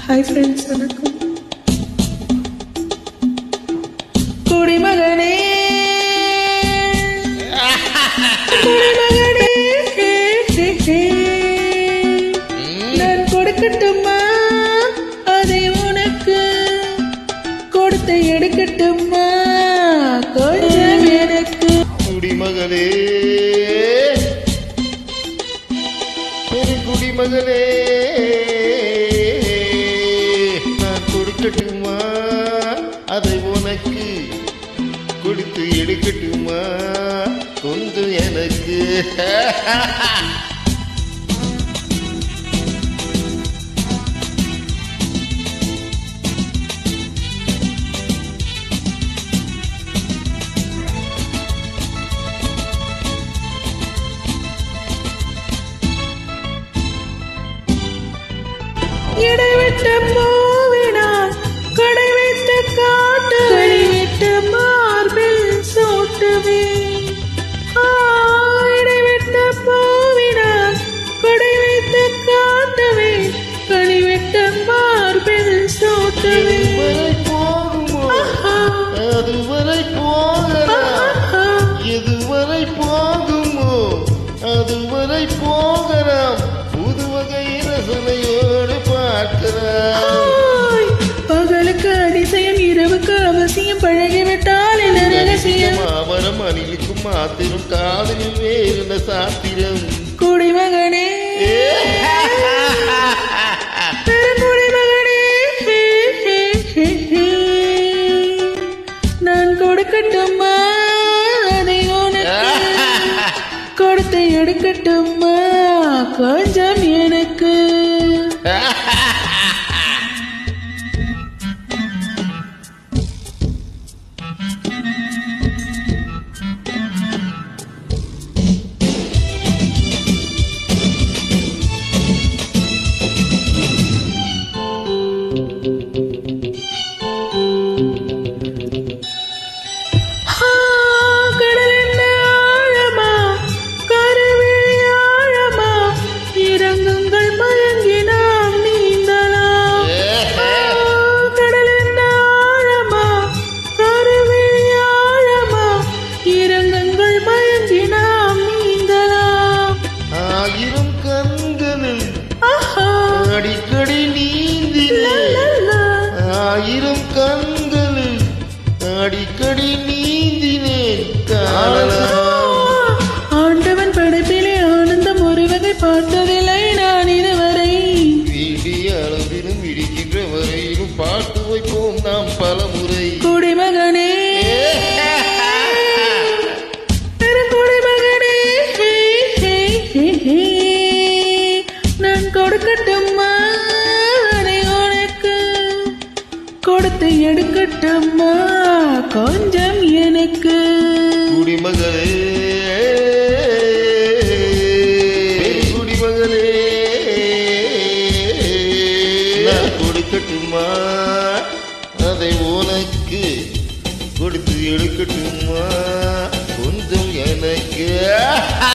Hi friends, வணக்கம். குடிமகனே குடிமகனே, நான் கொடுக்கட்டுமா அதை உனக்கு, கொடுத்து எடுக்கட்டுமா கொஞ்சம் எனக்கு. குடிமகளே குடிமகளே, நான் கொடுக்கட்டுமா அதை உனக்கு, கொடுத்து எடுக்கட்டுமா கொஞ்சம் எனக்கு. இடைவிட்ட பூவினால் கடை வைத்து காட்டு, கழிவிட்ட மார்பில் சூட்டுவே. இடைவிட்ட பூவினால் கடை வைத்து காட்டுவே, கழிவிட்ட மார்பில் சூட்டுவே. அதுவரை போகலாம், எதுவரை போகுமோ அதுவரை போகலாம். புது வகை ரசனையோடு பகலுக்கு அதிசயம், இரவுக்கு அவசியம், பழகிவிட்டால் என்ன ரகசியம். மாமரம் அணிலுக்கும் மாத்திரம் காதலில் வேறு சாத்திரம். குடிமகனே குடிமகனே, நான் கொடுக்கட்டுமா அதை உனக்கு, கொடுத்து எடுக்கட்டுமா கொஞ்சம் எனக்கு. அடிக்கடி நீந்தினேன், ஆயிரம் கண்களில் அடிக்கடி நீந்தினேன். ஆண்டவன் படைப்பிலே ஆனந்தம் ஒரு வகை பார்த்ததில்லை நான் இதுவரை. வீடிய அளவிலும் இடிக்கின்ற வரையிலும் பாட்டு வைப்போம் நாம் பல முறை. குடிமகனே குடிமகனே, நான் கொடுக்கட்டுமா அதை உனக்கு, கொடுத்து எடுக்கட்டுமா கொஞ்சம் எனக்கு. குடிமகளே குடிமகளே, நான் கொடுக்கட்டுமா அதை உனக்கு, கொடுத்து எடுக்கட்டுமா கொஞ்சம் எனக்கு.